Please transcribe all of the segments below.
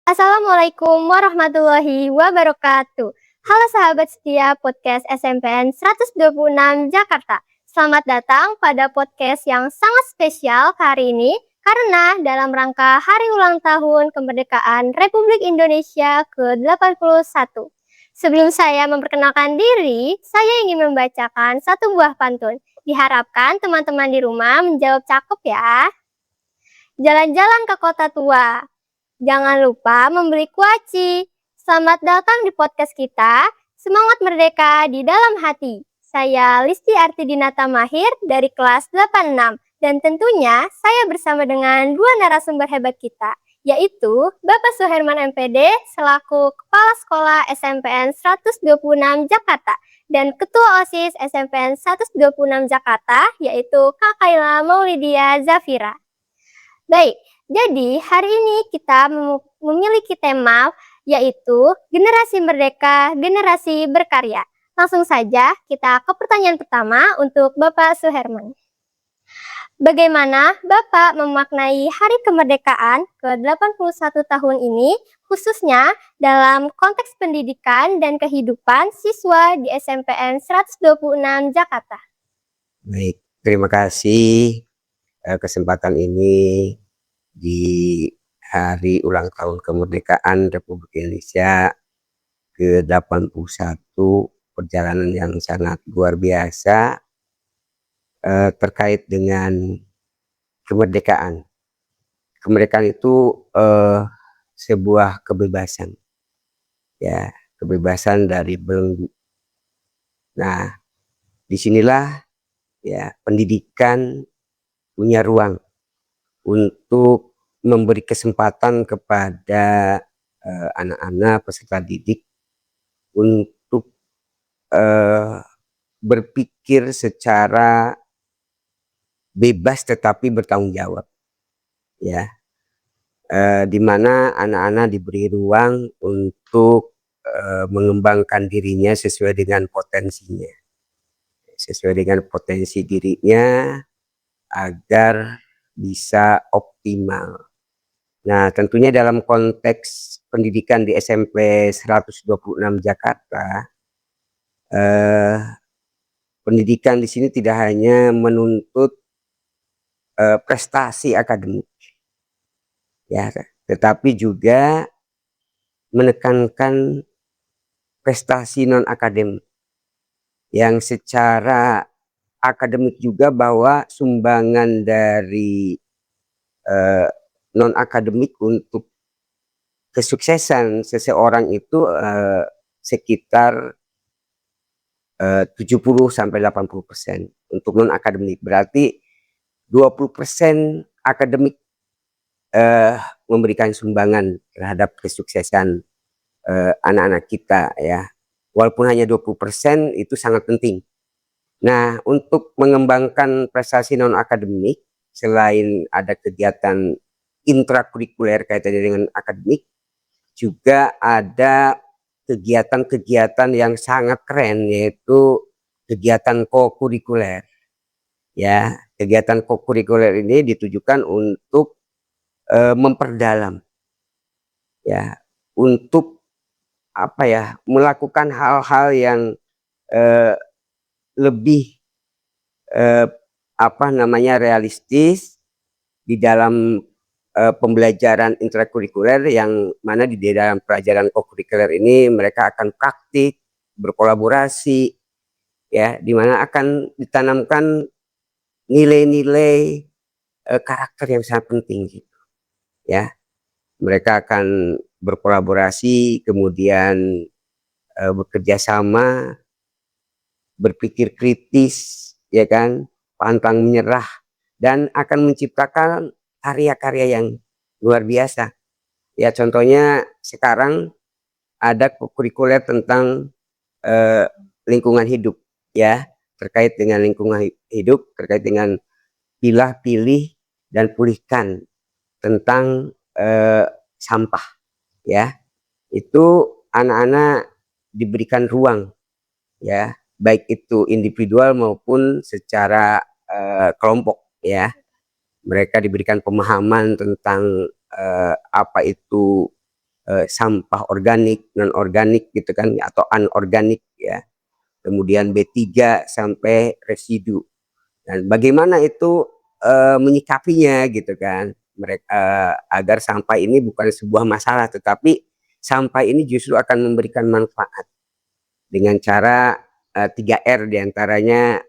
Assalamualaikum warahmatullahi wabarakatuh. Halo sahabat setia podcast SMPN 126 Jakarta. Selamat datang pada podcast yang sangat spesial hari ini karena dalam rangka Hari Ulang Tahun Kemerdekaan Republik Indonesia ke-81. Sebelum saya memperkenalkan diri, saya ingin membacakan satu buah pantun. Diharapkan teman-teman di rumah menjawab cakep ya. Jalan-jalan ke kota tua. Jangan lupa membeli kuaci. Selamat datang di podcast kita, Semangat Merdeka di Dalam Hati. Saya Listi Artidinata Mahir dari kelas 86. Dan tentunya saya bersama dengan dua narasumber hebat kita, yaitu Bapak Suherman MPD selaku Kepala Sekolah SMPN 126 Jakarta dan Ketua OSIS SMPN 126 Jakarta, yaitu Kak Kaila Maulidia Zafira. Baik, jadi hari ini kita memiliki tema yaitu Generasi Merdeka, Generasi Berkarya. Langsung saja kita ke pertanyaan pertama untuk Bapak Suherman. Bagaimana Bapak memaknai Hari Kemerdekaan ke-81 tahun ini, khususnya dalam konteks pendidikan dan kehidupan siswa di SMPN 126 Jakarta? Baik, terima kasih kesempatan ini di Hari Ulang Tahun Kemerdekaan Republik Indonesia ke-81, perjalanan yang sangat luar biasa terkait dengan kemerdekaan. Kemerdekaan itu sebuah kebebasan, ya, kebebasan dari belenggu. Nah, disinilah ya pendidikan punya ruang untuk memberi kesempatan kepada anak-anak peserta didik untuk berpikir secara bebas tetapi bertanggung jawab, ya, di mana anak-anak diberi ruang untuk mengembangkan dirinya sesuai dengan potensinya, sesuai dengan potensi dirinya agar bisa optimal. Nah, tentunya dalam konteks pendidikan di SMP 126 Jakarta, pendidikan di sini tidak hanya menuntut prestasi akademik, ya, tetapi juga menekankan prestasi non akademik yang secara akademik juga bahwa sumbangan dari non akademik untuk kesuksesan seseorang itu sekitar 70-80% untuk non akademik. Berarti 20% akademik memberikan sumbangan terhadap kesuksesan anak-anak kita, ya. Walaupun hanya 20% itu sangat penting. Nah, untuk mengembangkan prestasi non akademik, selain ada kegiatan intrakurikuler kaitannya dengan akademik, juga ada kegiatan-kegiatan yang sangat keren, yaitu kegiatan kokurikuler. Ya, kegiatan kokurikuler ini ditujukan untuk memperdalam, ya, untuk apa ya, melakukan hal-hal yang lebih realistis di dalam pembelajaran intrakurikuler, yang mana di dalam pelajaran kokurikuler ini mereka akan praktik, berkolaborasi, ya, di mana akan ditanamkan nilai-nilai karakter yang sangat penting, gitu, ya. Mereka akan berkolaborasi, kemudian bekerja sama, berpikir kritis, ya kan, pantang menyerah, dan akan menciptakan karya-karya yang luar biasa. Ya, contohnya sekarang ada kurikuler tentang lingkungan hidup, ya, terkait dengan lingkungan hidup, terkait dengan pilah, pilih, dan pulihkan tentang sampah, ya. Itu anak-anak diberikan ruang, ya, baik itu individual maupun secara kelompok, ya. Mereka diberikan pemahaman tentang apa itu sampah organik, non organik gitu kan atau anorganik ya. Kemudian B3 sampai residu. Dan bagaimana itu menyikapinya gitu kan. Mereka agar sampah ini bukan sebuah masalah tetapi sampah ini justru akan memberikan manfaat dengan cara 3R diantaranya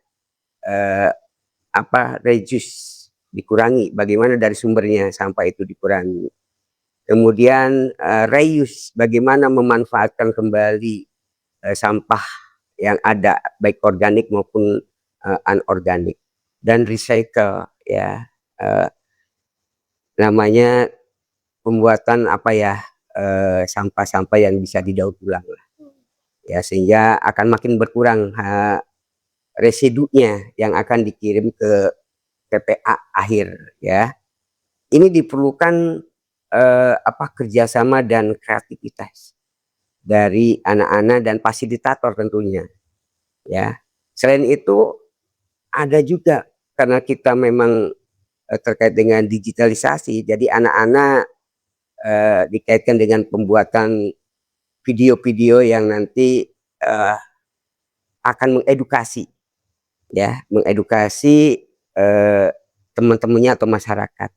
reduce dikurangi, bagaimana dari sumbernya sampah itu dikurangi. Kemudian reuse, bagaimana memanfaatkan kembali sampah yang ada baik organik maupun anorganik. Dan recycle ya, namanya pembuatan sampah-sampah yang bisa didaur ulang lah. Ya, sehingga akan makin berkurang residunya yang akan dikirim ke TPA akhir ya. Ini diperlukan kerjasama dan kreativitas dari anak-anak dan fasilitator tentunya ya. Selain itu ada juga karena kita memang terkait dengan digitalisasi, jadi anak-anak dikaitkan dengan pembuatan video-video yang nanti akan mengedukasi ya, mengedukasi teman-temannya atau masyarakat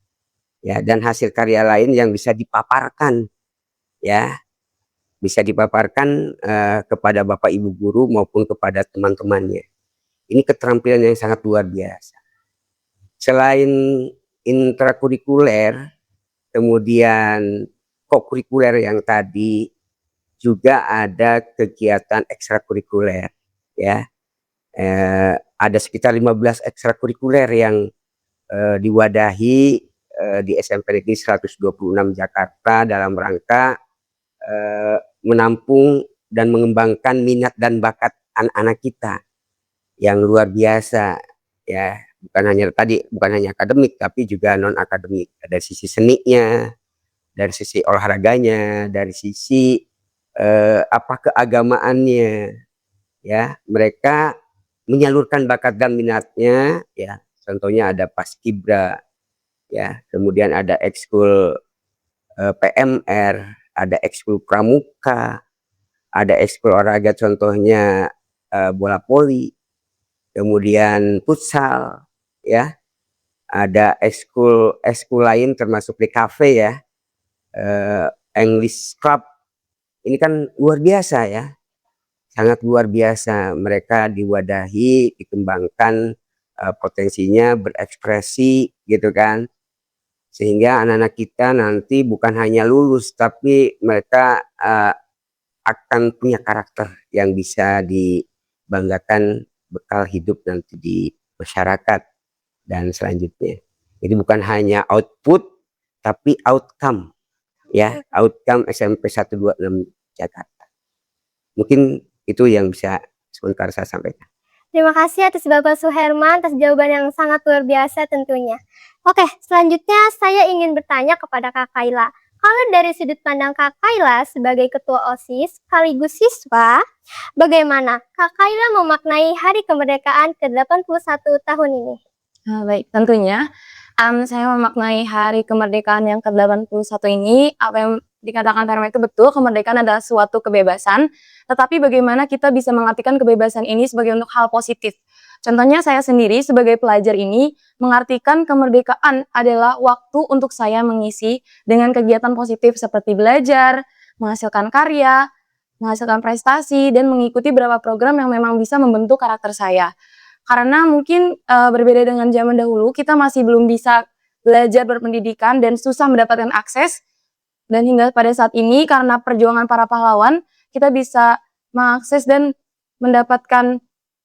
ya, dan hasil karya lain yang bisa dipaparkan ya, bisa dipaparkan kepada Bapak Ibu guru maupun kepada teman-temannya. Ini keterampilan yang sangat luar biasa. Selain intrakurikuler, kemudian kokurikuler yang tadi, juga ada kegiatan ekstrakurikuler ya. Ada sekitar 15 ekstrakurikuler yang diwadahi di SMP Negeri 126 Jakarta dalam rangka menampung dan mengembangkan minat dan bakat anak-anak kita yang luar biasa ya, bukan hanya akademik tapi juga non akademik. Dari sisi seninya, dari sisi olahraganya, dari sisi keagamaannya ya. Mereka menyalurkan bakat dan minatnya ya. Contohnya ada Paskibra ya, kemudian ada ekskul PMR, ada ekskul pramuka, ada ekskul olahraga contohnya bola voli, kemudian futsal ya, ada ekskul lain termasuk di cafe ya, English Club. Ini kan luar biasa ya, sangat luar biasa. Mereka diwadahi, dikembangkan potensinya berekspresi gitu kan, sehingga anak-anak kita nanti bukan hanya lulus tapi mereka akan punya karakter yang bisa dibanggakan bekal hidup nanti di masyarakat dan selanjutnya. Jadi bukan hanya output tapi outcome ya, outcome SMP 126 Jakarta. Mungkin itu yang bisa sebentar saya sampaikan. Terima kasih atas Bapak Suherman atas jawaban yang sangat luar biasa tentunya. Oke, selanjutnya saya ingin bertanya kepada Kak Kayla. Kalau dari sudut pandang Kak Kayla sebagai Ketua OSIS sekaligus siswa, bagaimana Kak Kayla memaknai Hari Kemerdekaan ke-81 tahun ini? Baik, tentunya saya memaknai Hari Kemerdekaan yang ke-81 ini, apa yang dikatakan Herman itu betul, kemerdekaan adalah suatu kebebasan, tetapi bagaimana kita bisa mengartikan kebebasan ini sebagai untuk hal positif. Contohnya saya sendiri sebagai pelajar ini mengartikan kemerdekaan adalah waktu untuk saya mengisi dengan kegiatan positif seperti belajar, menghasilkan karya, menghasilkan prestasi, dan mengikuti beberapa program yang memang bisa membentuk karakter saya. Karena mungkin berbeda dengan zaman dahulu, kita masih belum bisa belajar berpendidikan dan susah mendapatkan akses. Dan hingga pada saat ini karena perjuangan para pahlawan, kita bisa mengakses dan mendapatkan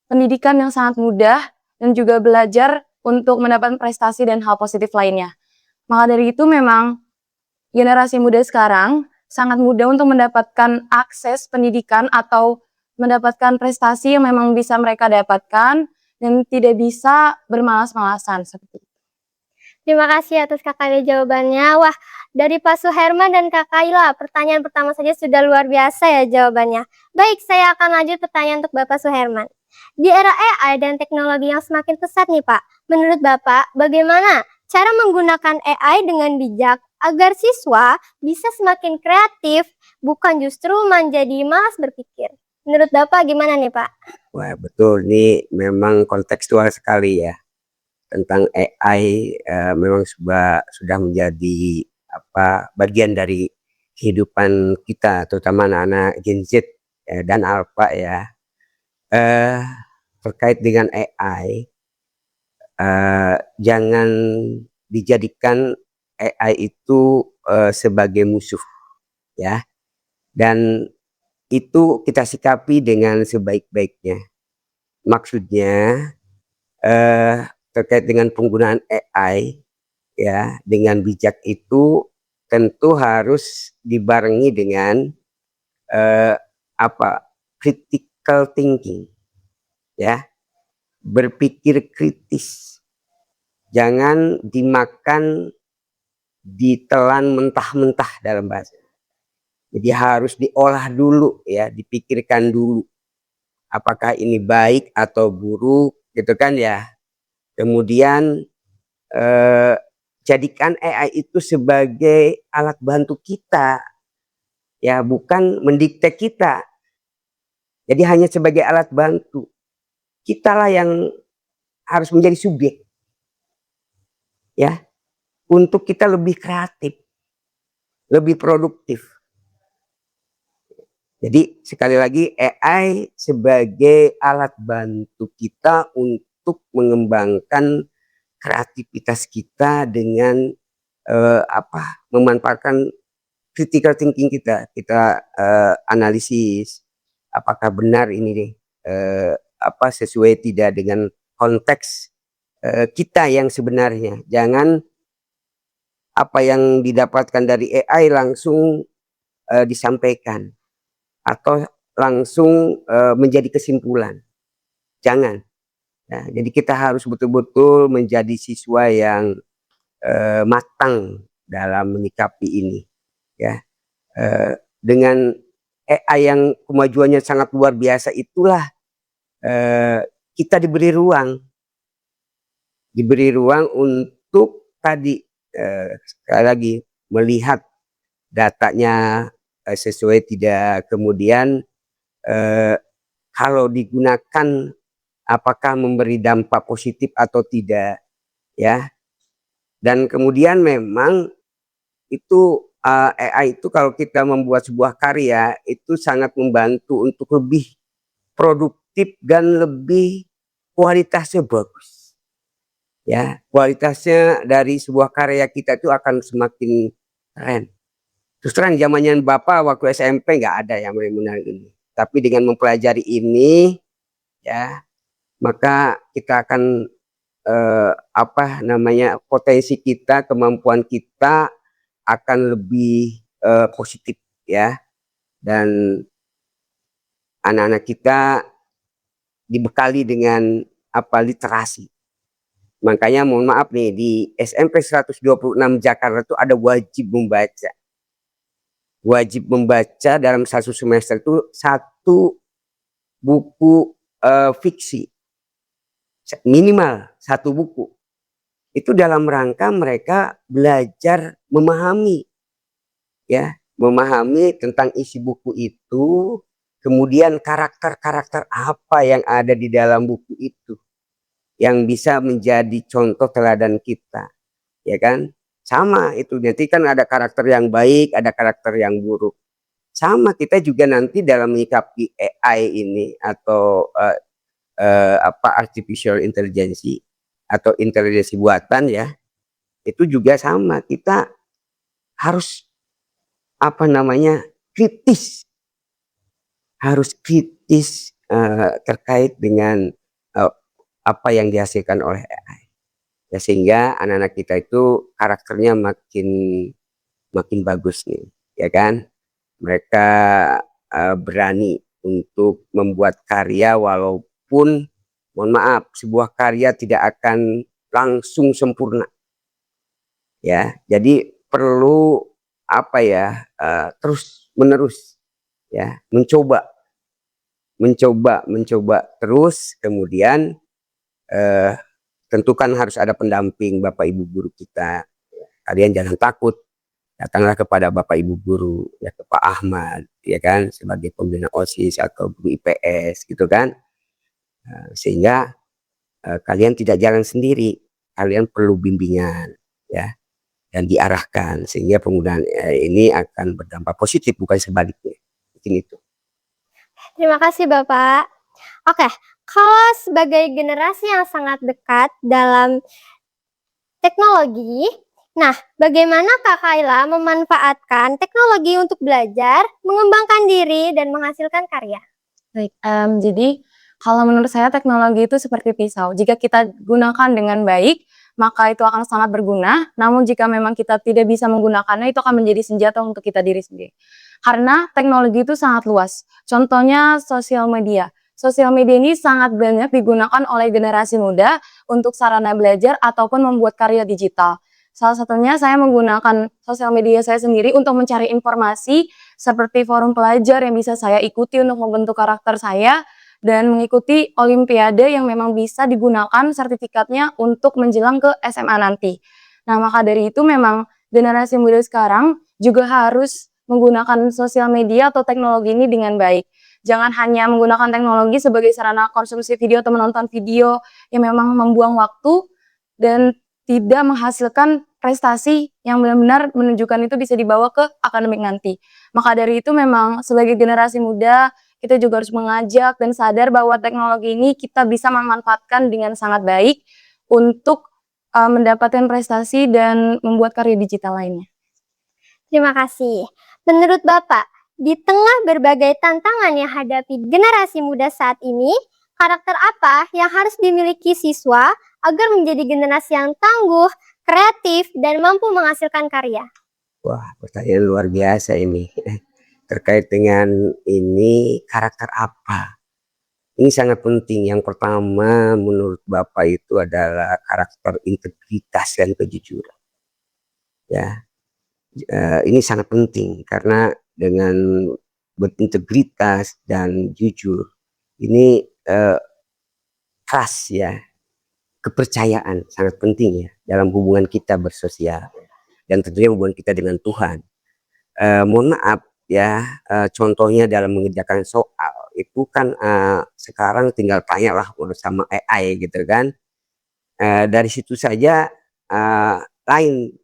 pendidikan yang sangat mudah dan juga belajar untuk mendapatkan prestasi dan hal positif lainnya. Maka dari itu memang generasi muda sekarang sangat mudah untuk mendapatkan akses pendidikan atau mendapatkan prestasi yang memang bisa mereka dapatkan dan tidak bisa bermalas-malasan seperti itu. Terima kasih atas Kak Kayla jawabannya. Wah, dari Pak Suherman dan Kak Kayla, pertanyaan pertama saja sudah luar biasa ya jawabannya. Baik, saya akan lanjut pertanyaan untuk Bapak Suherman. Di era AI dan teknologi yang semakin pesat nih Pak, menurut Bapak bagaimana cara menggunakan AI dengan bijak agar siswa bisa semakin kreatif, bukan justru menjadi malas berpikir. Menurut Bapak gimana nih Pak? Wah betul, ini memang kontekstual sekali ya. Tentang AI memang sudah menjadi bagian dari kehidupan kita, terutama anak-anak Gen Z dan Alpha ya. Terkait dengan AI, jangan dijadikan AI itu sebagai musuh ya, dan itu kita sikapi dengan sebaik-baiknya. Maksudnya terkait dengan penggunaan AI ya dengan bijak itu tentu harus dibarengi dengan critical thinking ya, berpikir kritis, jangan dimakan ditelan mentah-mentah dalam bahasa. Jadi harus diolah dulu ya, dipikirkan dulu apakah ini baik atau buruk gitu kan ya. Kemudian jadikan AI itu sebagai alat bantu kita ya, bukan mendikte kita. Jadi hanya sebagai alat bantu. Kitalah yang harus menjadi subjek ya, untuk kita lebih kreatif, lebih produktif. Jadi sekali lagi AI sebagai alat bantu kita untuk mengembangkan kreativitas kita dengan memanfaatkan critical thinking kita. Kita analisis apakah benar ini deh sesuai tidak dengan konteks kita yang sebenarnya. Jangan apa yang didapatkan dari AI langsung disampaikan atau langsung menjadi kesimpulan. Jangan. Nah, jadi kita harus betul-betul menjadi siswa yang matang dalam menyikapi ini ya. Dengan AI yang kemajuannya sangat luar biasa itulah kita diberi ruang untuk tadi sekali lagi melihat datanya sesuai tidak, kemudian kalau digunakan apakah memberi dampak positif atau tidak ya. Dan kemudian memang itu AI itu kalau kita membuat sebuah karya itu sangat membantu untuk lebih produktif dan lebih kualitasnya bagus ya. Kualitasnya dari sebuah karya kita itu akan semakin keren. Terus terang zamannya Bapak waktu SMP nggak ada yang menarik ini, tapi dengan mempelajari ini ya, maka kita akan potensi kita, kemampuan kita akan lebih positif ya, dan anak-anak kita dibekali dengan literasi. Makanya mohon maaf nih, di SMP 126 Jakarta itu ada wajib membaca. Wajib membaca dalam satu semester itu 1 buku fiksi. Minimal 1 buku. Itu dalam rangka mereka belajar memahami ya, memahami tentang isi buku itu, kemudian karakter-karakter apa yang ada di dalam buku itu yang bisa menjadi contoh teladan kita ya kan. Sama itu, nanti kan ada karakter yang baik, ada karakter yang buruk. Sama kita juga nanti dalam menyikapi AI ini atau artificial intelligence atau intelijensi buatan ya, itu juga sama, kita harus kritis, harus kritis terkait dengan apa yang dihasilkan oleh AI ya, sehingga anak-anak kita itu karakternya makin bagus nih ya kan. Mereka berani untuk membuat karya walaupun mohon maaf sebuah karya tidak akan langsung sempurna ya. Jadi perlu terus menerus ya, mencoba terus, kemudian tentu kan harus ada pendamping Bapak Ibu guru kita. Kalian jangan takut datanglah kepada Bapak Ibu guru, ya ke Pak Ahmad, ya kan, sebagai pembina OSIS atau guru IPS gitu kan. Sehingga kalian tidak jalan sendiri, kalian perlu bimbingan ya dan diarahkan sehingga penggunaan AI ini akan berdampak positif bukan sebaliknya. Mungkin itu. Terima kasih Bapak. Oke, kalau sebagai generasi yang sangat dekat dalam teknologi, nah bagaimana Kak Kayla memanfaatkan teknologi untuk belajar, mengembangkan diri, dan menghasilkan karya? Baik, jadi kalau menurut saya teknologi itu seperti pisau. Jika kita gunakan dengan baik, maka itu akan sangat berguna. Namun jika memang kita tidak bisa menggunakannya, itu akan menjadi senjata untuk kita diri sendiri. Karena teknologi itu sangat luas. Contohnya sosial media. Sosial media ini sangat banyak digunakan oleh generasi muda untuk sarana belajar ataupun membuat karya digital. Salah satunya saya menggunakan sosial media saya sendiri untuk mencari informasi seperti forum pelajar yang bisa saya ikuti untuk membentuk karakter saya dan mengikuti olimpiade yang memang bisa digunakan sertifikatnya untuk menjelang ke SMA nanti. Nah, maka dari itu memang generasi muda sekarang juga harus menggunakan sosial media atau teknologi ini dengan baik. Jangan hanya menggunakan teknologi sebagai sarana konsumsi video atau menonton video yang memang membuang waktu dan tidak menghasilkan prestasi yang benar-benar menunjukkan itu bisa dibawa ke akademik nanti. Maka dari itu memang sebagai generasi muda kita juga harus mengajak dan sadar bahwa teknologi ini kita bisa memanfaatkan dengan sangat baik untuk mendapatkan prestasi dan membuat karya digital lainnya. Terima kasih. Menurut Bapak, di tengah berbagai tantangan yang hadapi generasi muda saat ini, karakter apa yang harus dimiliki siswa agar menjadi generasi yang tangguh, kreatif, dan mampu menghasilkan karya? Wah, pertanyaan luar biasa ini. Terkait dengan ini karakter apa? Ini sangat penting. Yang pertama menurut Bapak itu adalah karakter integritas dan kejujuran. Ya, ini sangat penting karena dengan berintegritas dan jujur ini trust ya, kepercayaan sangat penting ya dalam hubungan kita bersosial dan tentunya hubungan kita dengan Tuhan. Mohon maaf ya, contohnya dalam mengerjakan soal itu kan sekarang tinggal tanyalah sama AI gitu kan. Dari situ saja lain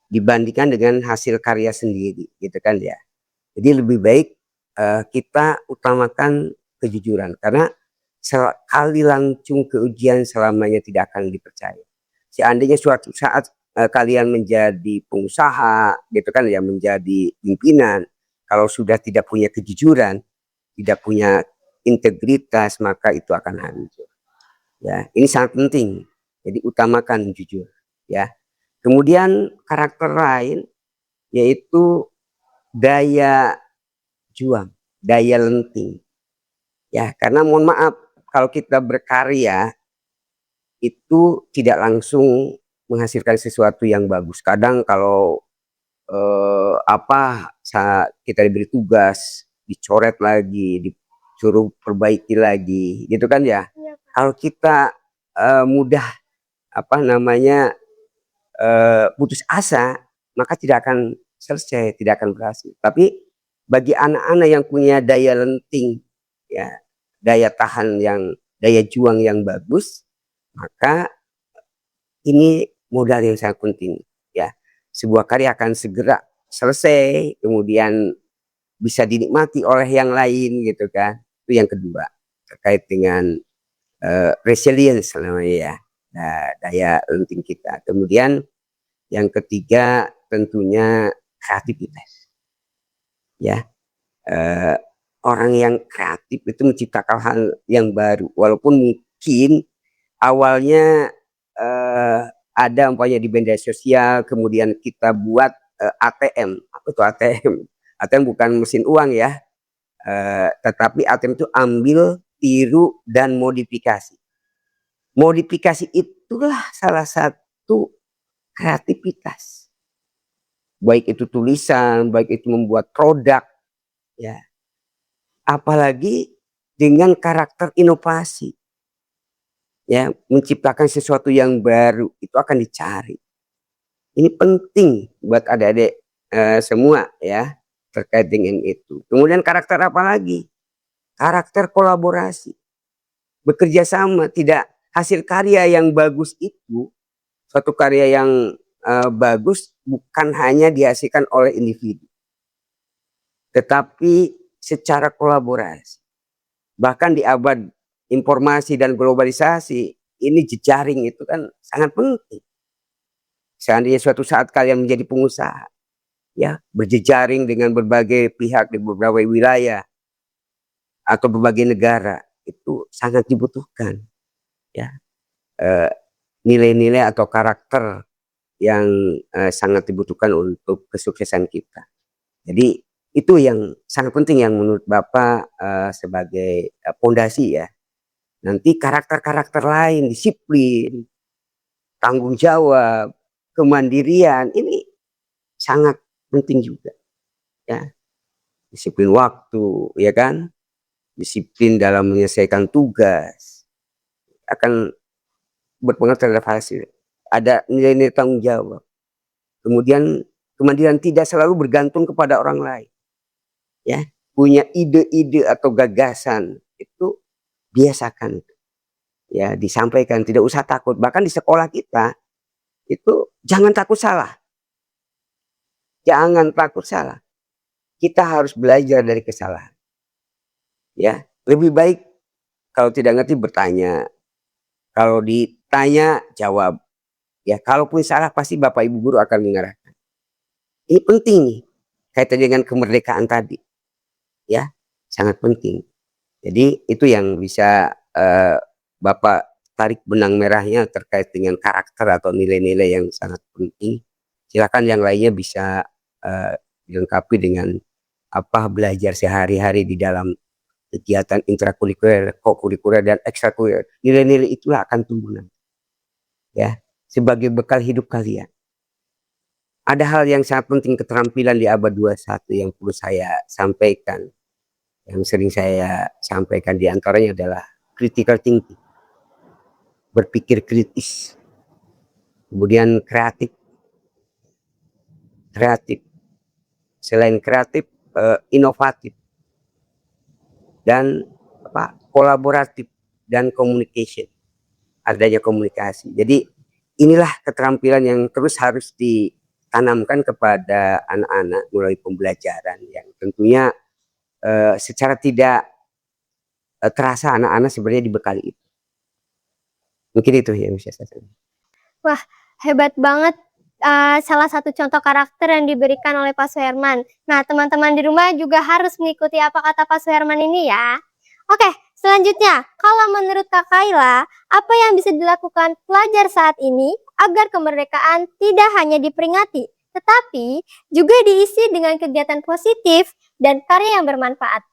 dibandingkan dengan hasil karya sendiri gitu kan ya. Jadi lebih baik kita utamakan kejujuran karena sekali lancung ke ujian selamanya tidak akan dipercaya. Seandainya suatu saat kalian menjadi pengusaha gitu kan ya, menjadi pimpinan, kalau sudah tidak punya kejujuran, tidak punya integritas, maka itu akan hancur. Ya, ini sangat penting. Jadi utamakan jujur ya. Kemudian karakter lain yaitu daya juang, daya lenting. Ya, karena mohon maaf kalau kita berkarya itu tidak langsung menghasilkan sesuatu yang bagus. Kadang kalau saat kita diberi tugas, dicoret lagi, disuruh perbaiki lagi, gitu kan ya. Ya, Kalau kita mudah putus asa, maka tidak akan selesai, tidak akan berhasil. Tapi bagi anak-anak yang punya daya lenting, ya, daya tahan daya juang yang bagus, maka ini modal yang sangat penting ya. Sebuah karya akan segera selesai, kemudian bisa dinikmati oleh yang lain gitu kan. Itu yang kedua, terkait dengan resilience namanya ya, daya lenting kita. Kemudian yang ketiga tentunya kreativitas ya. Orang yang kreatif itu menciptakan hal yang baru walaupun mungkin awalnya ada umpamanya di media sosial, kemudian kita buat ATM. Apa itu ATM? ATM bukan mesin uang ya, tetapi ATM itu ambil, tiru, dan modifikasi. Modifikasi itulah salah satu kreativitas. Baik itu tulisan, baik itu membuat produk, ya. Apalagi dengan karakter inovasi. Ya, menciptakan sesuatu yang baru itu akan dicari. Ini penting buat adik-adik semua ya terkait dengan itu. Kemudian karakter apa lagi? Karakter kolaborasi. Bekerja sama, tidak hasil karya yang bagus itu, suatu karya yang bagus bukan hanya dihasilkan oleh individu, tetapi secara kolaborasi. Bahkan di abad informasi dan globalisasi, ini jejaring itu kan sangat penting. Seandainya suatu saat kalian menjadi pengusaha, ya berjejaring dengan berbagai pihak di beberapa wilayah atau berbagai negara, itu sangat dibutuhkan. Ya, nilai-nilai atau karakter yang sangat dibutuhkan untuk kesuksesan kita. Jadi itu yang sangat penting yang menurut Bapak sebagai pondasi ya. Nanti karakter-karakter lain, disiplin, tanggung jawab, kemandirian, ini sangat penting juga. Ya, disiplin waktu, ya kan? Disiplin dalam menyelesaikan tugas akan berpengaruh terhadap hasil. Ada nilai-nilai tanggung jawab. Kemudian kemandirian tidak selalu bergantung kepada orang lain. Ya, punya ide-ide atau gagasan itu biasakan itu. Ya, disampaikan, tidak usah takut. Bahkan di sekolah kita itu jangan takut salah. Jangan takut salah. Kita harus belajar dari kesalahan. Ya, lebih baik kalau tidak ngerti bertanya. Kalau ditanya jawab. Ya, kalaupun salah pasti Bapak Ibu guru akan mengarahkan. Ini penting nih kaitan dengan kemerdekaan tadi. Ya, sangat penting. Jadi itu yang bisa Bapak tarik benang merahnya terkait dengan karakter atau nilai-nilai yang sangat penting. Silakan yang lainnya bisa dilengkapi dengan apa belajar sehari-hari di dalam kegiatan intrakurikuler, kokurikuler dan ekstrakurikuler. Nilai-nilai itulah akan tumbuh nanti. Ya, sebagai bekal hidup kalian. Ada hal yang sangat penting keterampilan di abad 21 yang perlu saya sampaikan. Yang sering saya sampaikan di antaranya adalah critical thinking. Berpikir kritis. Kemudian kreatif. Selain kreatif, inovatif. Dan kolaboratif dan communication. Adanya komunikasi. Jadi inilah keterampilan yang terus harus ditanamkan kepada anak-anak melalui pembelajaran yang tentunya secara tidak terasa anak-anak sebenarnya dibekali itu. Mungkin itu yang bisa saya sampaikan. Wah, hebat banget. Salah satu contoh karakter yang diberikan oleh Pak Suherman. Nah, teman-teman di rumah juga harus mengikuti apa kata Pak Suherman ini ya. Oke, selanjutnya, kalau menurut Kak Kayla, apa yang bisa dilakukan pelajar saat ini agar kemerdekaan tidak hanya diperingati, tetapi juga diisi dengan kegiatan positif dan karya yang bermanfaat?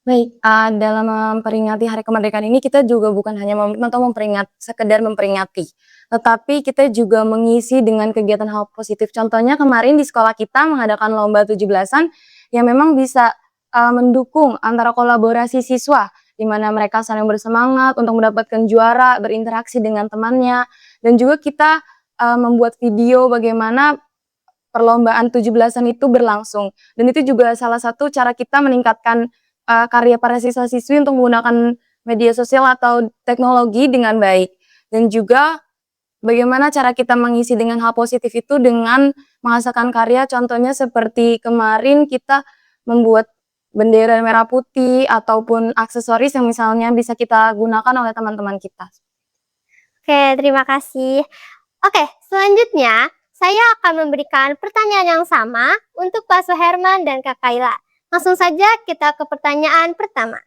Baik, dalam memperingati Hari Kemerdekaan ini kita juga bukan hanya sekedar memperingati, tetapi kita juga mengisi dengan kegiatan hal positif. Contohnya kemarin di sekolah kita mengadakan lomba 17-an yang memang bisa mendukung antara kolaborasi siswa, di mana mereka saling bersemangat untuk mendapatkan juara, berinteraksi dengan temannya, dan juga kita membuat video bagaimana perlombaan 17-an itu berlangsung. Dan itu juga salah satu cara kita meningkatkan karya para siswa-siswi untuk menggunakan media sosial atau teknologi dengan baik. Dan juga bagaimana cara kita mengisi dengan hal positif itu dengan menghasilkan karya, contohnya seperti kemarin kita membuat bendera merah putih ataupun aksesoris yang misalnya bisa kita gunakan oleh teman-teman kita. Oke, terima kasih. Oke, selanjutnya saya akan memberikan pertanyaan yang sama untuk Pak Suherman dan Kak Kayla. Langsung saja kita ke pertanyaan pertama.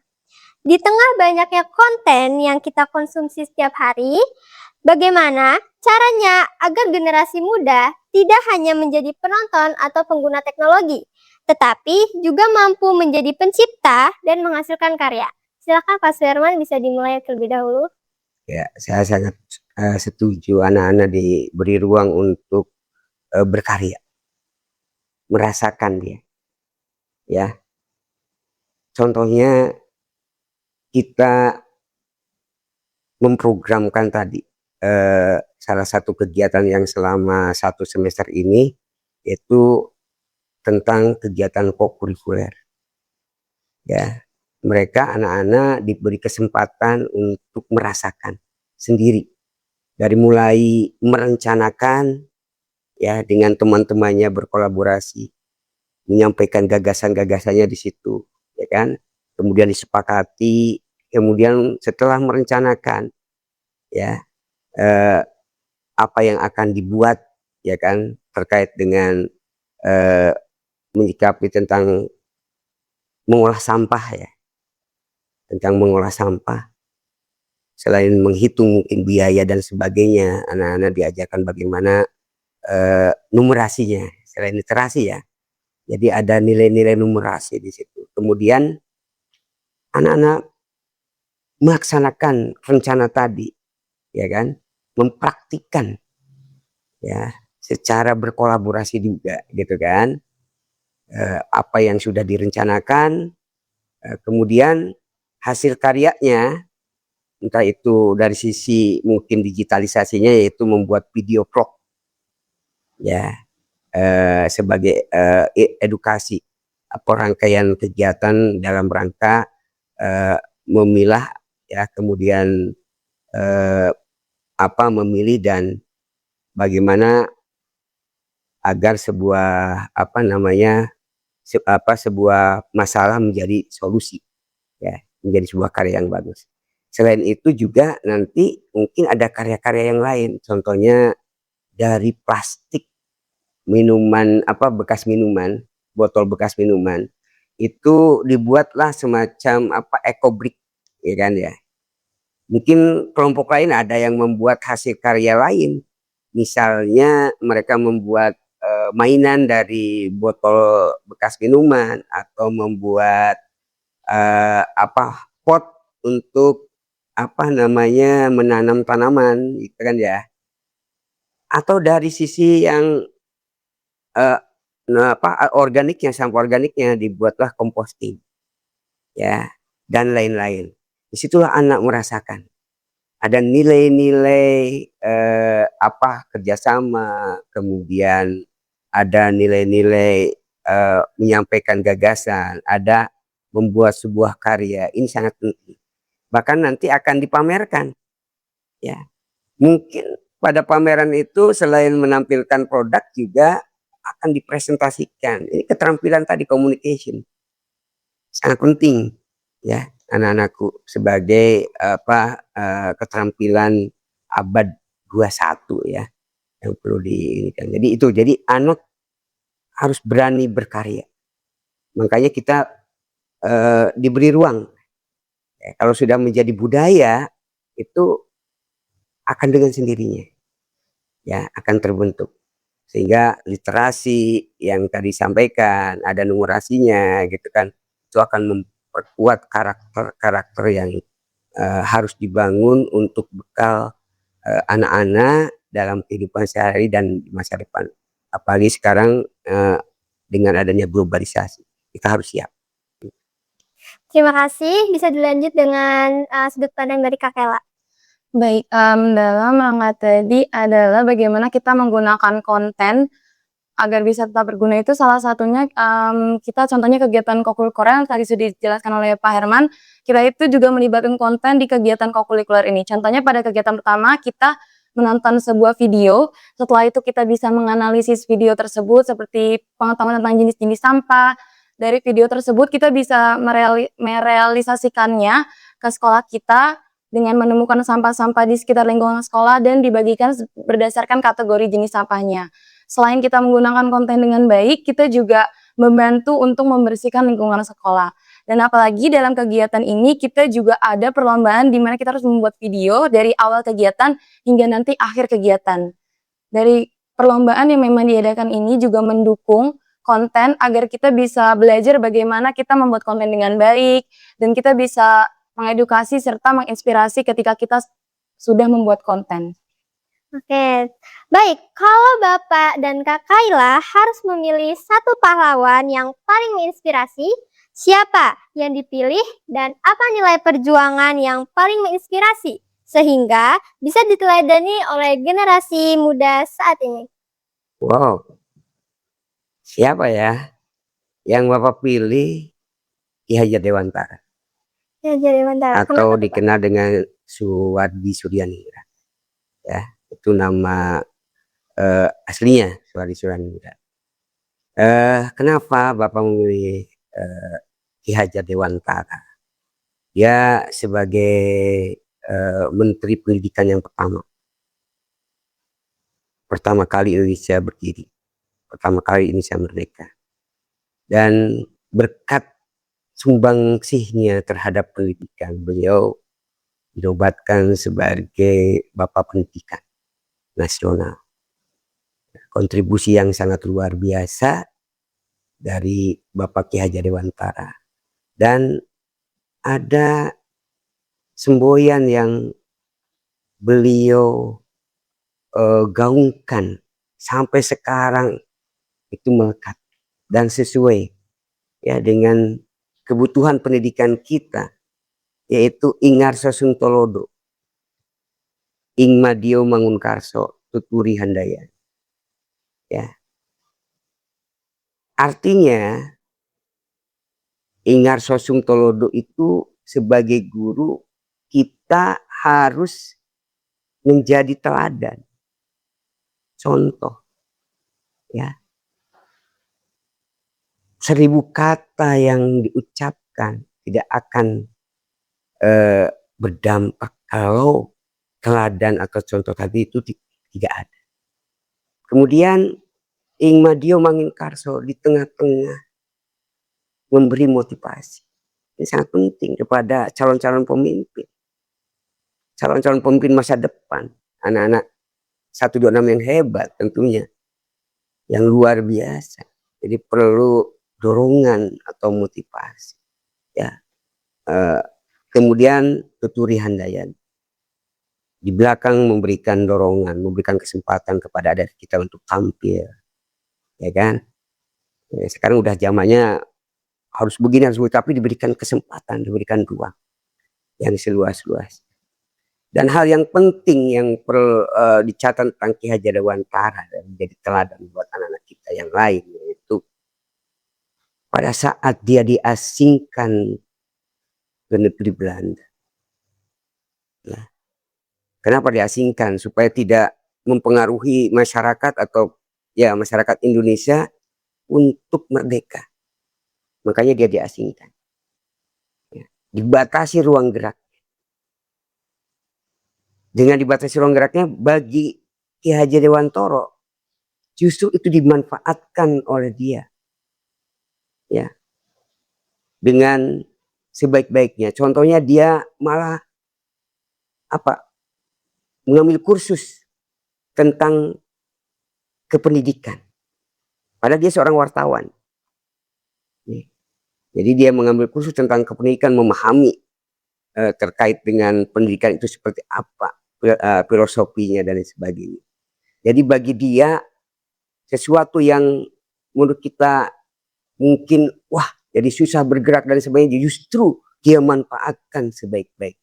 Di tengah banyaknya konten yang kita konsumsi setiap hari, bagaimana caranya agar generasi muda tidak hanya menjadi penonton atau pengguna teknologi, tetapi juga mampu menjadi pencipta dan menghasilkan karya? Silakan Pak Suherman, bisa dimulai terlebih dahulu. Ya, saya sangat setuju anak-anak diberi ruang untuk berkarya, merasakan dia. Ya, contohnya kita memprogramkan tadi salah satu kegiatan yang selama 1 semester ini itu tentang kegiatan kokurikuler. Ya, mereka anak-anak diberi kesempatan untuk merasakan sendiri dari mulai merencanakan ya dengan teman-temannya berkolaborasi, menyampaikan gagasan-gagasannya di situ, ya kan? Kemudian disepakati, kemudian setelah merencanakan ya apa yang akan dibuat ya kan terkait dengan menyikapi tentang mengolah sampah ya, tentang mengolah sampah. Selain menghitung mungkin biaya dan sebagainya, anak-anak diajarkan bagaimana numerasinya, selain literasi ya. Jadi ada nilai-nilai numerasi di situ. Kemudian anak-anak melaksanakan rencana tadi, ya kan, mempraktikkan ya secara berkolaborasi juga gitu kan. Apa yang sudah direncanakan, kemudian hasil karyanya entah itu dari sisi mungkin digitalisasinya yaitu membuat video vlog ya sebagai edukasi atau rangkaian kegiatan dalam rangka memilah ya kemudian memilih dan bagaimana agar sebuah sebuah masalah menjadi solusi ya, menjadi sebuah karya yang bagus. Selain itu juga nanti mungkin ada karya-karya yang lain, contohnya dari plastik minuman bekas minuman, botol bekas minuman itu dibuatlah semacam ecobrick ya kan ya. Mungkin kelompok lain ada yang membuat hasil karya lain, misalnya mereka membuat mainan dari botol bekas minuman atau membuat pot untuk menanam tanaman gitu kan ya. Atau dari sisi yang organiknya, sampah organiknya dibuatlah composting ya dan lain-lain. Disitulah anak merasakan ada nilai-nilai kerjasama, kemudian ada nilai-nilai menyampaikan gagasan, ada membuat sebuah karya. Ini sangat penting. Bahkan nanti akan dipamerkan. Ya, mungkin pada pameran itu selain menampilkan produk juga akan dipresentasikan. Ini keterampilan tadi communication sangat penting ya anak-anakku sebagai keterampilan abad 21 ya yang perlu diinginkan. Jadi anak harus berani berkarya. Makanya kita diberi ruang. Ya, kalau sudah menjadi budaya itu akan dengan sendirinya ya akan terbentuk. Sehingga literasi yang tadi disampaikan ada numerasinya gitu kan, itu akan memperkuat karakter yang harus dibangun untuk bekal anak-anak dalam kehidupan sehari dan di masa depan. Apalagi sekarang dengan adanya globalisasi, kita harus siap. Terima kasih. Bisa dilanjut dengan sudut pandang dari Kak Kela. Baik, dalam rangka tadi adalah bagaimana kita menggunakan konten agar bisa tetap berguna itu salah satunya kita contohnya kegiatan kokurikuler yang tadi sudah dijelaskan oleh Pak Herman, kita itu juga melibatkan konten di kegiatan kokurikuler ini. Contohnya pada kegiatan pertama kita menonton sebuah video, setelah itu kita bisa menganalisis video tersebut seperti pengetahuan tentang jenis-jenis sampah. Dari video tersebut kita bisa merealisasikannya ke sekolah kita dengan menemukan sampah-sampah di sekitar lingkungan sekolah dan dibagikan berdasarkan kategori jenis sampahnya. Selain kita menggunakan konten dengan baik, kita juga membantu untuk membersihkan lingkungan sekolah. Dan apalagi dalam kegiatan ini kita juga ada perlombaan di mana kita harus membuat video dari awal kegiatan hingga nanti akhir kegiatan. Dari perlombaan yang memang diadakan ini juga mendukung konten agar kita bisa belajar bagaimana kita membuat konten dengan baik dan kita bisa mengedukasi serta menginspirasi ketika kita sudah membuat konten. Oke, baik. Kalau Bapak dan Kak Kaila harus memilih satu pahlawan yang paling menginspirasi, siapa yang dipilih dan apa nilai perjuangan yang paling menginspirasi? sehingga bisa diteladani oleh generasi muda saat ini? Wow, siapa ya yang Bapak pilih? Ki Hajar Dewantara Ya, jadi Mantara. atau Kenapa tuh, Pak? dikenal dengan Suwardi Suryaningrat ya. Itu nama aslinya Suwardi Suryaningrat. Kenapa Bapak memilih Ki Hajar Dewantara? Dia sebagai Menteri Pendidikan yang pertama kali Indonesia berdiri, pertama kali Indonesia merdeka, dan berkat sumbangsihnya terhadap pendidikan, beliau dinobatkan sebagai Bapak Pendidikan Nasional. Kontribusi yang sangat luar biasa dari Bapak Ki Hajar Dewantara. Dan ada semboyan yang beliau gaungkan sampai sekarang itu melekat dan sesuai ya dengan kebutuhan pendidikan kita, yaitu Ingarso Sungtolodo, Ing Madio Mangunkarso, Tuturi Handayani. Ya. Artinya Ingarso Sungtolodo itu sebagai guru kita harus menjadi teladan, contoh, ya. 1000 kata yang diucapkan tidak akan berdampak kalau teladan atau contoh tadi itu tidak ada. Kemudian Ing Madio Mangunkarso di tengah-tengah memberi motivasi. Ini sangat penting kepada calon-calon pemimpin. Calon-calon pemimpin masa depan. Anak-anak 126 yang hebat tentunya. Yang luar biasa. Jadi perlu dorongan atau motivasi. Ya. Kemudian Tuturi Handayani. Di belakang memberikan dorongan, memberikan kesempatan kepada adik kita untuk tampil. Ya kan? Ya, sekarang udah zamannya harus begini, harus begini, tapi diberikan kesempatan, diberikan ruang yang seluas-luas. Dan hal yang penting yang perlu dicatat tentang Ki Hajar Dewantara dan menjadi teladan buat anak-anak kita yang lain, yaitu pada saat dia diasingkan ke negeri Belanda. Nah, kenapa diasingkan? Supaya tidak mempengaruhi masyarakat atau ya masyarakat Indonesia untuk merdeka. Makanya dia diasingkan. Ya, dibatasi ruang gerak. Dengan dibatasi ruang geraknya, bagi Ki Hajar Dewantara justru itu dimanfaatkan oleh dia. Ya. Dengan sebaik-baiknya. Contohnya dia malah mengambil kursus tentang kependidikan. Padahal dia seorang wartawan. Jadi dia mengambil kursus tentang kependidikan, memahami terkait dengan pendidikan itu seperti apa, filosofinya dan sebagainya. Jadi bagi dia sesuatu yang menurut kita mungkin wah jadi susah bergerak dan sebagainya, justru dia manfaatkan sebaik-baik.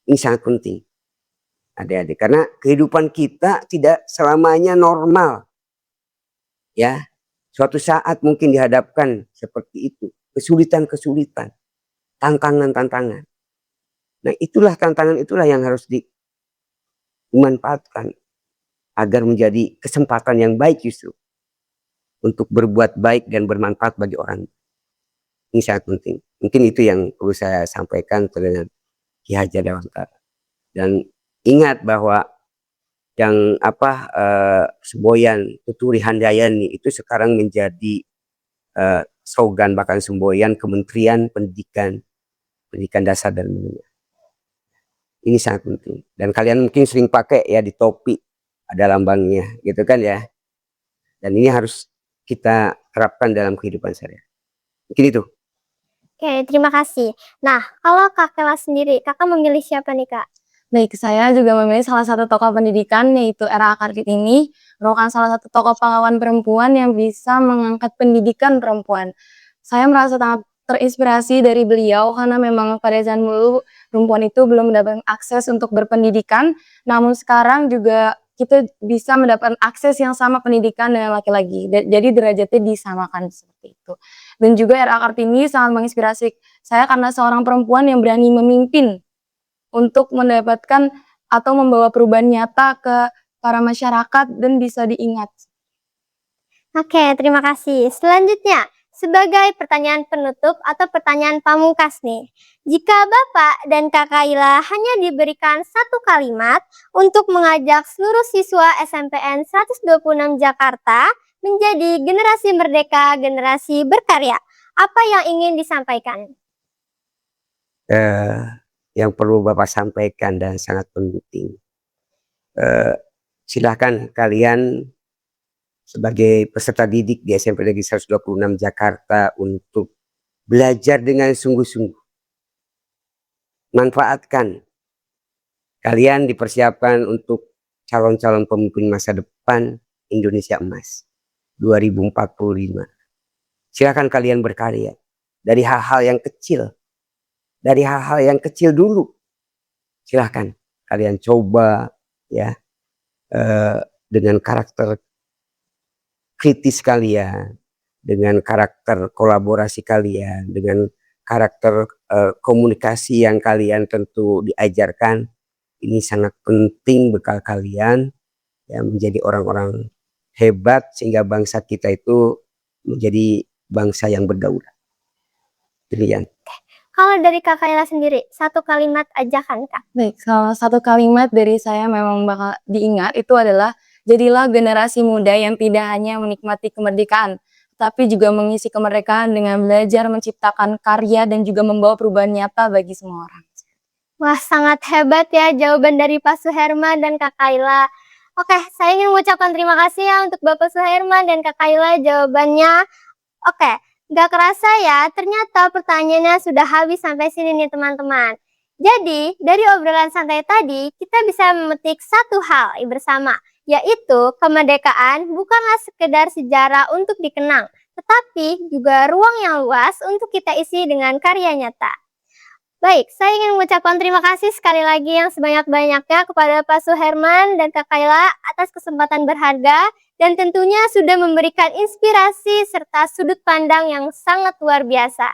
Ini sangat penting, adik-adik, karena kehidupan kita tidak selamanya normal. Ya, suatu saat mungkin dihadapkan seperti itu, kesulitan-kesulitan, tantangan-tantangan. Nah, itulah tantangan, itulah yang harus dimanfaatkan agar menjadi kesempatan yang baik justru untuk berbuat baik dan bermanfaat bagi orang. Ini sangat penting. Mungkin itu yang perlu saya sampaikan dengan Ki Hajar Dewantara. Dan ingat bahwa yang semboyan Tuturi Handayani itu sekarang menjadi slogan bahkan semboyan Kementerian Pendidikan Dasar dan Menengah. Ini sangat penting. Dan kalian mungkin sering pakai ya di topi, ada lambangnya gitu kan ya. Dan ini harus kita terapkan dalam kehidupan sehari-hari. Mungkin itu. Oke, terima kasih. Nah, kalau Kak Kela sendiri, Kakak memilih siapa nih, Kak? Baik, saya juga memilih salah satu tokoh pendidikan, yaitu Era Kartini, merupakan salah satu tokoh pahlawan perempuan yang bisa mengangkat pendidikan perempuan. Saya merasa sangat terinspirasi dari beliau karena memang pada zaman dulu perempuan itu belum mendapatkan akses untuk berpendidikan, namun sekarang juga kita bisa mendapatkan akses yang sama pendidikan dengan laki-laki. Jadi derajatnya disamakan seperti itu. Dan juga RA Kartini sangat menginspirasi saya karena seorang perempuan yang berani memimpin untuk mendapatkan atau membawa perubahan nyata ke para masyarakat dan bisa diingat. Oke, terima kasih. Selanjutnya, sebagai pertanyaan penutup atau pertanyaan pamungkas nih. Jika Bapak dan Kak Kaila hanya diberikan satu kalimat untuk mengajak seluruh siswa SMPN 126 Jakarta menjadi generasi merdeka, generasi berkarya, apa yang ingin disampaikan? Yang perlu Bapak sampaikan dan sangat penting, silahkan kalian sebagai peserta didik di SMP Negeri 126 Jakarta untuk belajar dengan sungguh-sungguh. Manfaatkan. Kalian dipersiapkan untuk calon-calon pemimpin masa depan Indonesia Emas 2045. Silakan kalian berkarya dari hal-hal yang kecil. Dari hal-hal yang kecil dulu. Silahkan kalian coba ya dengan karakter kritis kalian, dengan karakter kolaborasi kalian, dengan karakter komunikasi yang kalian tentu diajarkan. Ini sangat penting bekal kalian ya, menjadi orang-orang hebat sehingga bangsa kita itu menjadi bangsa yang berdaulat. Demikian. Kalau dari Kak Kaila sendiri, satu kalimat aja kan Kak? Baik, salah satu kalimat dari saya memang bakal diingat itu adalah jadilah generasi muda yang tidak hanya menikmati kemerdekaan, tapi juga mengisi kemerdekaan dengan belajar menciptakan karya dan juga membawa perubahan nyata bagi semua orang. Wah, sangat hebat ya jawaban dari Pak Suherman dan Kak Kaila. Oke, saya ingin mengucapkan terima kasih ya untuk Bapak Suherman dan Kak Kaila jawabannya. Oke, gak kerasa ya, ternyata pertanyaannya sudah habis sampai sini nih teman-teman. Jadi, dari obrolan santai tadi, kita bisa memetik satu hal bersama, yaitu kemerdekaan bukanlah sekedar sejarah untuk dikenang, tetapi juga ruang yang luas untuk kita isi dengan karya nyata. Baik, saya ingin mengucapkan terima kasih sekali lagi yang sebanyak-banyaknya kepada Pak Suherman dan Kak Kaila atas kesempatan berharga dan tentunya sudah memberikan inspirasi serta sudut pandang yang sangat luar biasa.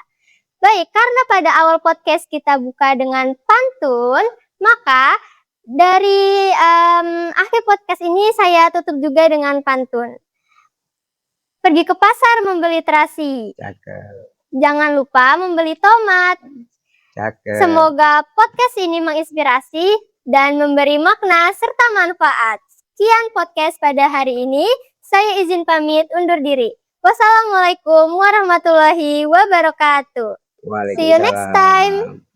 Baik, karena pada awal podcast kita buka dengan pantun, maka dari akhir podcast ini saya tutup juga dengan pantun. Pergi ke pasar membeli terasi. Cakep. Jangan lupa membeli tomat. Cakep. Semoga podcast ini menginspirasi dan memberi makna serta manfaat. Sekian podcast pada hari ini. Saya izin pamit undur diri. Wassalamualaikum warahmatullahi wabarakatuh. See you next time.